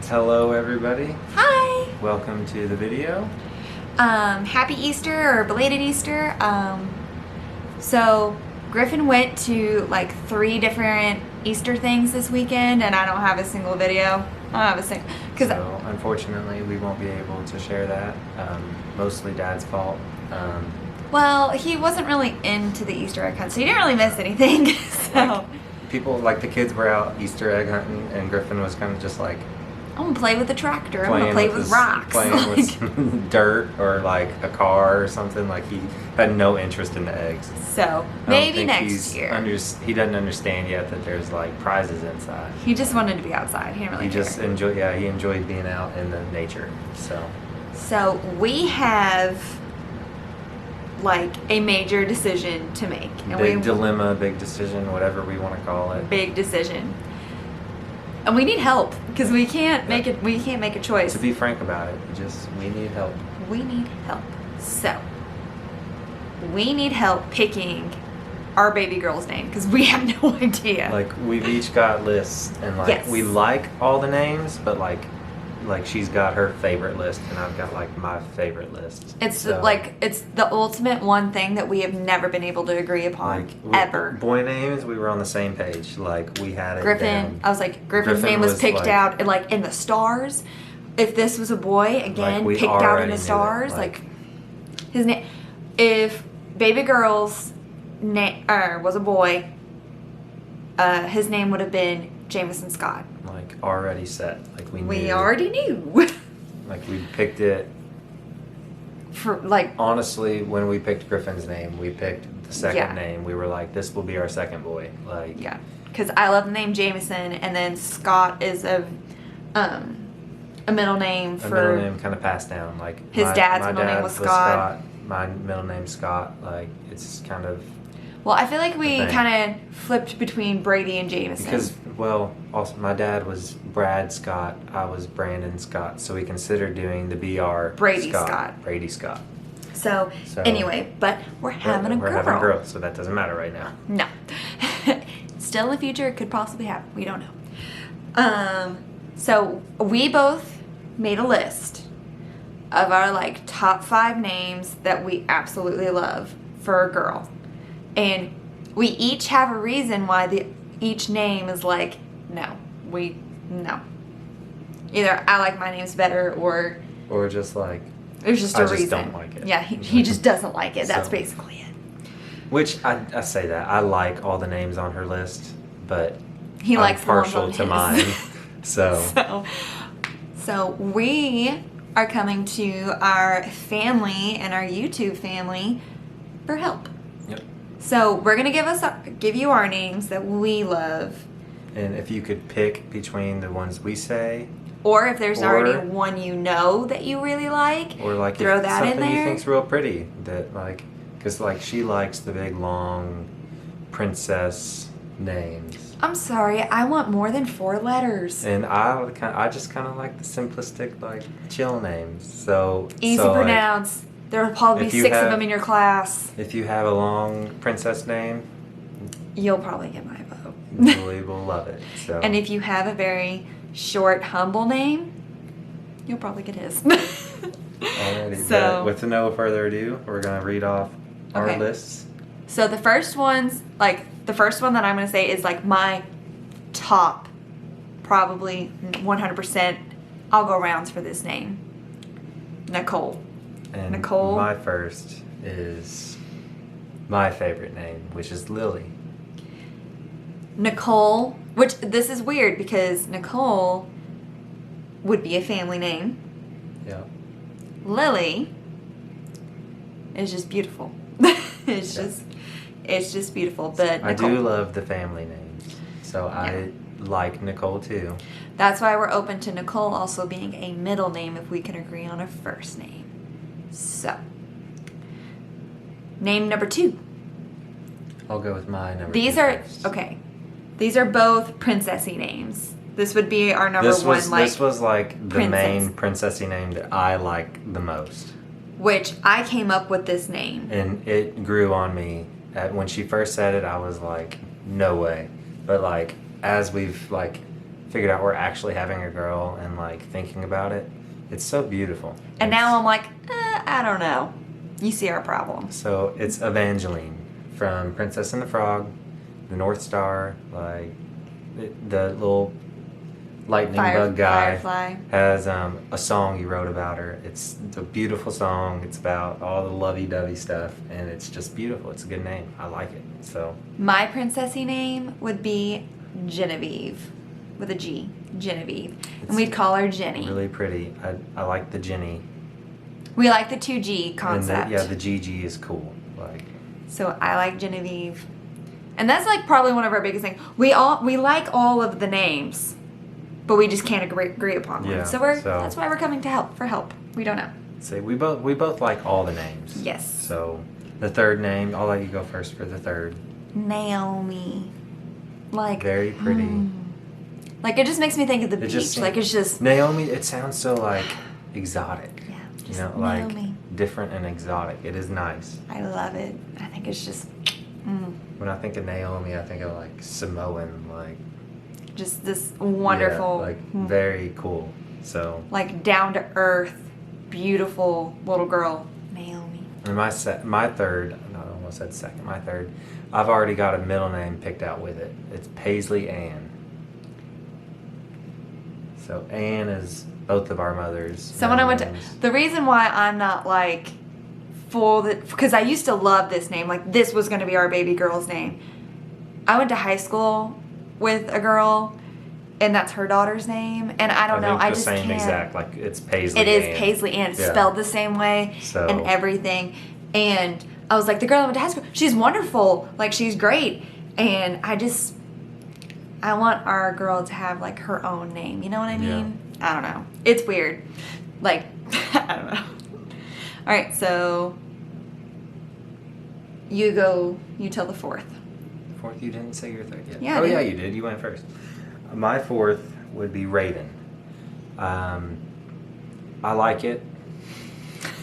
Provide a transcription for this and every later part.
Hello everybody, Hi. welcome to the video. Happy Easter or belated Easter. So Griffin went to like 3 different Easter things this weekend, and I don't have a single video. I don't have a single because So unfortunately we won't be able to share that, mostly Dad's fault. well, he wasn't really into the Easter egg hunt, so he didn't really miss anything. So People, like the kids were out Easter egg hunting and Griffin was kind of just like I'm gonna play with the tractor. I'm gonna play with rocks. playing with some dirt or like a car or something. Like he had no interest in the eggs. So I don't maybe think next year. He doesn't understand yet that there's like prizes inside. He just wanted to be outside. He didn't really He care. just he enjoyed being out in the nature. So we have like a major decision to make. And Big dilemma, big decision, whatever we want to call it. Big decision. And we need help because we can't make it. We can't make a choice. To be frank about it, we need help. We need help. So we need help picking our baby girl's name because we have no idea. Like we've each got lists, and like Yes. we like all the names, but like she's got her favorite list, and I've got like my favorite list. It's So, it's the ultimate one thing that we have never been able to agree upon ever. Boy names, we were on the same page. Like we had it Griffin. down. I was like, Griffin's Griffin name was was picked like- out like in the stars. If this was a boy, again, we picked out in already knew the it, stars. like- Like his name. If baby girl's name was a boy, his name would have been Jameson Scott. Like already set. Like we We knew. already knew. Like we picked it. For like, Honestly, when we picked Griffin's name, we picked the second Yeah. name. We were like, this will be our second boy. Like, yeah, because I love the name Jameson, and then Scott is a middle name a for middle name kind of passed down. Like His dad's my middle name dad was Scott. My middle name's Scott. Like it's kind of Well, I feel like we thing. kind of flipped between Brady and Jameson. because also my dad was Brad Scott. I was Brandon Scott. So we considered doing the BR Brady Scott. Brady Scott. So anyway, but we're having a We're girl. having a girl, so that doesn't matter right now. No. Still in the future, it could possibly happen. We don't know. So we both made a list of our like top 5 names that we absolutely love for a girl. And we each have a reason why each name is like, no. Either I like my names better or just like there's just I a just reason. don't like it. Yeah, he just doesn't like it. That's So- basically it. Which I say that I like all the names on her list, but He I'm likes the ones partial on to his. mine. So So we are coming to our family and our YouTube family for help. Yep. So we're gonna give you our names that we love, And if you could pick between the ones we say, or if there's Or- already one you know that you really like, or like throw if that in something you there. think's real pretty, that like, because like she likes the big long princess names, I'm sorry, I want more than 4 letters. and I just kind of like the simplistic like chill names. So Easy so, to like, pronounce. There'll probably be if you 6 of have- them in your class. if you have a long princess name, You'll probably get my vote. Julie will love it. So And if you have a very short, humble name, you'll probably get his. alrighty, So- but with no further ado, we're gonna read off our Okay. lists. So the first one that I'm going to say is like my top, probably 100%. I'll go rounds for this name. Nicole. And Nicole. my first is my favorite name, which is Lily. Nicole, which this is weird because Nicole would be a family name. Yeah. Lily is just beautiful. It's Yeah. it's just beautiful. But I Nicole, do love the family names, so I like Nicole too. that's why we're open to Nicole also being a middle name if we can agree on a first name. So, name number 2. I'll go with my number. These 2 are first. okay. These are both princessy names. This would be our number This was 1, like, this was like the princess. main princessy name that I like the most, which I came up with this name. and it grew on me. When she first said it, I was like, no way. But like as we've like figured out we're actually having a girl and like thinking about it, it's so beautiful. And now I'm like, I don't know. You see our problem. So it's Evangeline from Princess and the Frog, the North Star, like the little lightning bug guy Firefly. has a song he wrote about her. It's a beautiful song. It's about all the lovey-dovey stuff, and it's just beautiful. It's a good name. I like it. So My princessy name would be Genevieve, with a G, Genevieve, It's and we'd call her Jenny. really pretty. I like the Jenny. We like the 2G concept. And the GG is cool. Like So I like Genevieve, and that's like probably one of our biggest things. We like all of the names, but we just can't agree upon one. Yeah, So so- that's why we're coming to help. We don't know. say we both like all the names. Yes. So the third name, I'll let you go first for the third. Naomi, like Very pretty. Like it just makes me think of the It beach. just Like it's just Naomi. It sounds so like exotic. yeah. You Just know, like Naomi. different and exotic. It is nice. I love it. I think it's just When I think of Naomi, I think of like Samoan, like just this wonderful, yeah, like very cool. So like down to earth, beautiful little girl, Naomi. and my third, no, I almost said second. My third, I've already got a middle name picked out with it. It's Paisley Ann. So Ann is both of our mothers. So when I went to, names. the reason why I'm not like full, because I used to love this name, like this was going to be our baby girl's name. I went to high school with a girl, and that's her daughter's name, and I don't know, think I the just same can't. exact, like it's Paisley. It is Ann. Paisley Ann. It's Yeah. spelled the same way So- and everything. And I was like, the girl I went to high school, she's wonderful. Like, she's great. And I want our girl to have, like, her own name. You know what I mean? I don't know. It's weird. Like, I don't know. All right, so you tell the fourth. Fourth, you didn't say your third yet. Yeah, I Oh did. yeah, you did. You went first. My fourth would be Raven. I like it.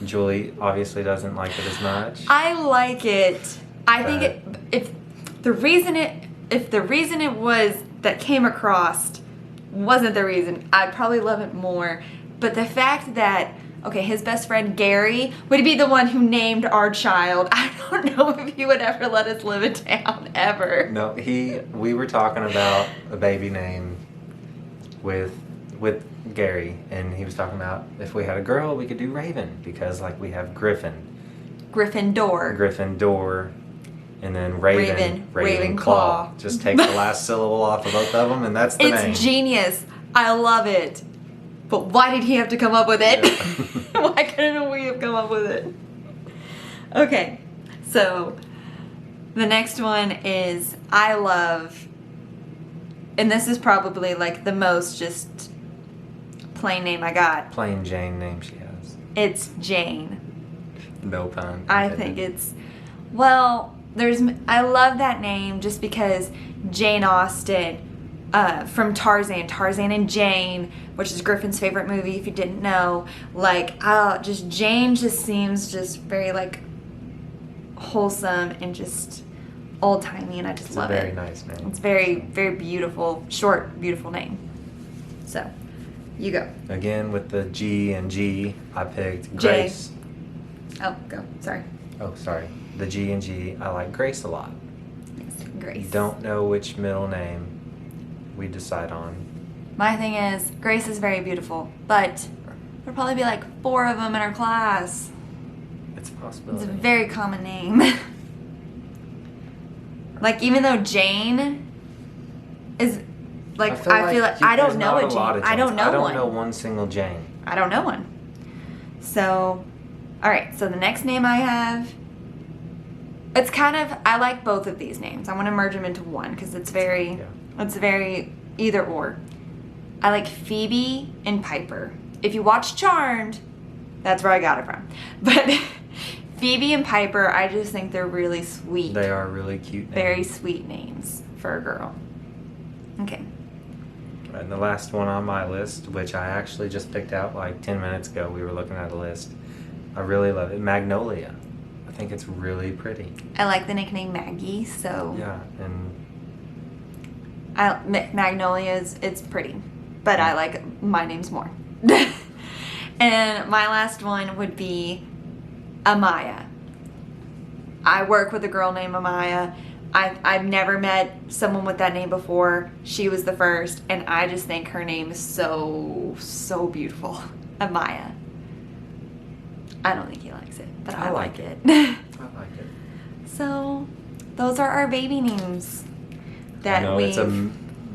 Julie obviously doesn't like it as much. I like it. I think But- if the reason it was that came across wasn't the reason, I'd probably love it more. But the fact that his best friend Gary would be the one who named our child. I don't know if he would ever let us live it down ever. No, we were talking about a baby name with Gary, and he was talking about if we had a girl, we could do Raven because like we have Gryffindor, and then Raven, Ravenclaw. Just take the last syllable off of both of them, and that's the name. It's genius. I love it. But why did he have to come up with it? Yeah. Why couldn't we have come up with it? Okay, so the next one is I love, and this is probably like the most just plain name I got. Plain Jane name she has. It's Jane. No pun. I intended. think it's, well, I love that name just because Jane Austen from Tarzan and Jane, which is Griffin's favorite movie if you didn't know, like just Jane just seems just very like wholesome and just old-timey, and I just It's love a very it. nice name. It's very, very beautiful, short, beautiful name. So, you go. Again with the G and G, I picked J. Grace. Oh, go. Sorry. Oh, sorry. The G and G, I like Grace a lot. Yes, Grace. Don't know which middle name we decide on. My thing is, Grace is very beautiful, but there'll probably be like 4 of them in our class. It's a It's possibility. a very common name. Like, even though Jane is, like, I feel like I don't know a Jane. I don't know one. I don't know one single Jane. I don't know one. So, alright, so the next name I have, it's kind of, I like both of these names. I want to merge them into one because it's very either or. I like Phoebe and Piper. If you watch Charmed, that's where I got it from. But Phoebe and Piper, I just think they're really sweet. They are really cute names. Very sweet names for a girl. Okay. And the last one on my list, which I actually just picked out like 10 minutes ago, we were looking at a list. I really love it. Magnolia. I think it's really pretty. I like the nickname Maggie, so Yeah, and Magnolia it's pretty, but I like my names more. And my last one would be Amaya. I work with a girl named Amaya. I've never met someone with that name before. She was the first, and I just think her name is so beautiful. Amaya. I don't think he likes it, but I like it. I like it. So, those are our baby names that I know it's we've... a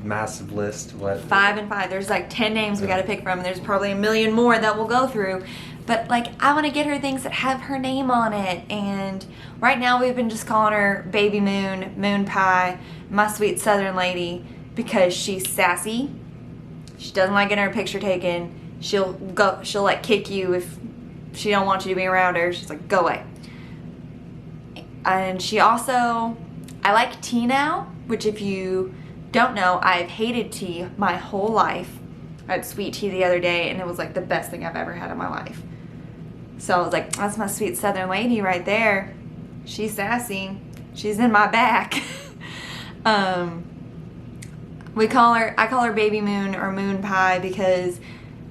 massive list. What? 5 and 5. There's like 10 names we got to pick from. And there's probably a million more that we'll go through. But like, I want to get her things that have her name on it. And right now we've been just calling her Baby Moon, Moon Pie, My Sweet Southern Lady, because she's sassy. She doesn't like getting her picture taken. She'll like kick you if she don't want you to be around her. She's like, go away. And she also, I like tea now, which if you don't know, I've hated tea my whole life. I had sweet tea the other day, and it was like the best thing I've ever had in my life. So I was like, that's my sweet Southern lady right there. She's sassy. She's in my back. I call her Baby Moon or Moon Pie because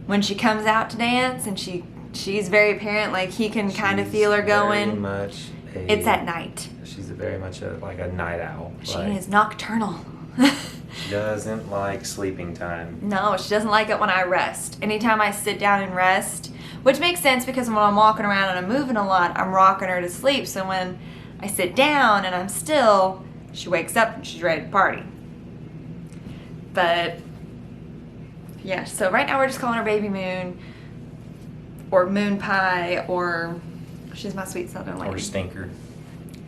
when she comes out to dance and she's very apparent, like he can kind of feel her going. It's at night. She's very much like a night owl. She is nocturnal. She doesn't like sleeping time. No, she doesn't like it when I rest. Anytime I sit down and rest, which makes sense because when I'm walking around and I'm moving a lot, I'm rocking her to sleep. So when I sit down and I'm still, she wakes up and she's ready to party. But yeah, so right now we're just calling her Baby Moon or Moon Pie, or she's my sweet Southern lady. Or Stinker.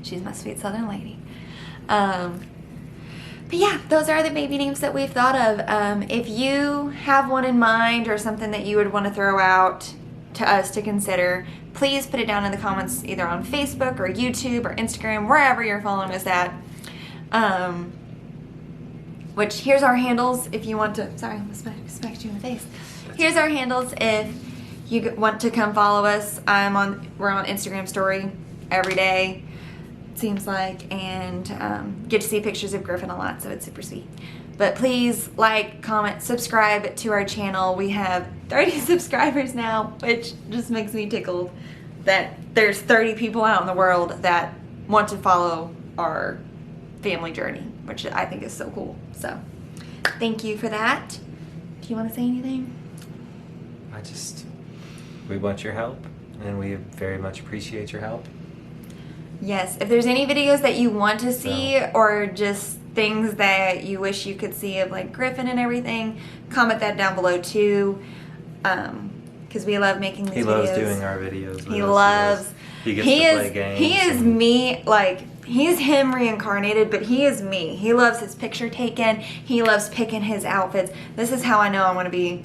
She's my sweet Southern lady. But yeah, those are the baby names that we've thought of. If you have one in mind or something that you would want to throw out to us to consider, please put it down in the comments either on Facebook or YouTube or Instagram, wherever you're following us at. Which, here's our handles if you want to... Sorry, I smacked you in the face. Here's our handles if you want to come follow us. We're on Instagram story every day, seems like, and get to see pictures of Griffin a lot, so it's super sweet. But please like, comment, subscribe to our channel. We have 30 subscribers now, which just makes me tickled that there's 30 people out in the world that want to follow our family journey, which I think is so cool. So thank you for that. Do you want to say anything? We want your help, and we very much appreciate your help. Yes, if there's any videos that you want to see or just things that you wish you could see of like Griffin and everything, comment that down below too, because we love making these videos. He loves doing our videos. He loves. He gets to play games. He is me, like, he's him reincarnated, but he is me. He loves his picture taken. He loves picking his outfits. This is how I know I want to be.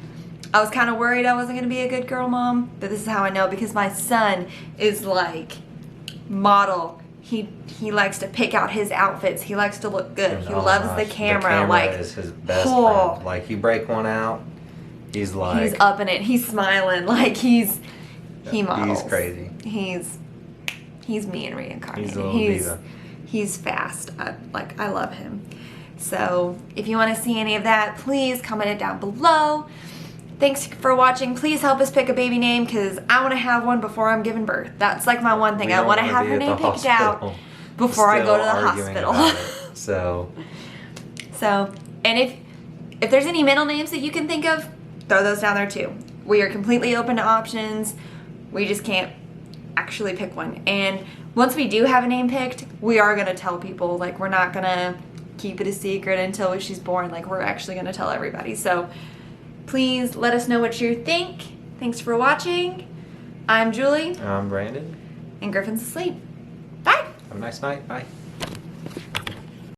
I was kind of worried I wasn't going to be a good girl mom, but this is how I know, because my son is like model. He likes to pick out his outfits. He likes to look good. He loves the camera. The camera like, is his best friend. Like, you break one out, he's like... He's up in it. He's smiling. Like, he models. He's crazy. He's me and reincarnated. He's a little diva. He's fast. I love him. So, if you want to see any of that, please comment it down below. Thanks for watching. Please help us pick a baby name, because I want to have one before I'm giving birth. That's like my one thing. I want to have her name picked out before I go to the hospital. So, and if there's any middle names that you can think of, throw those down there too. We are completely open to options. We just can't actually pick one. And once we do have a name picked, we are going to tell people. Like, we're not going to keep it a secret until she's born. Like, we're actually going to tell everybody. So please let us know what you think. Thanks for watching. I'm Julie. I'm Brandon. And Griffin's asleep. Bye. Have a nice night. Bye.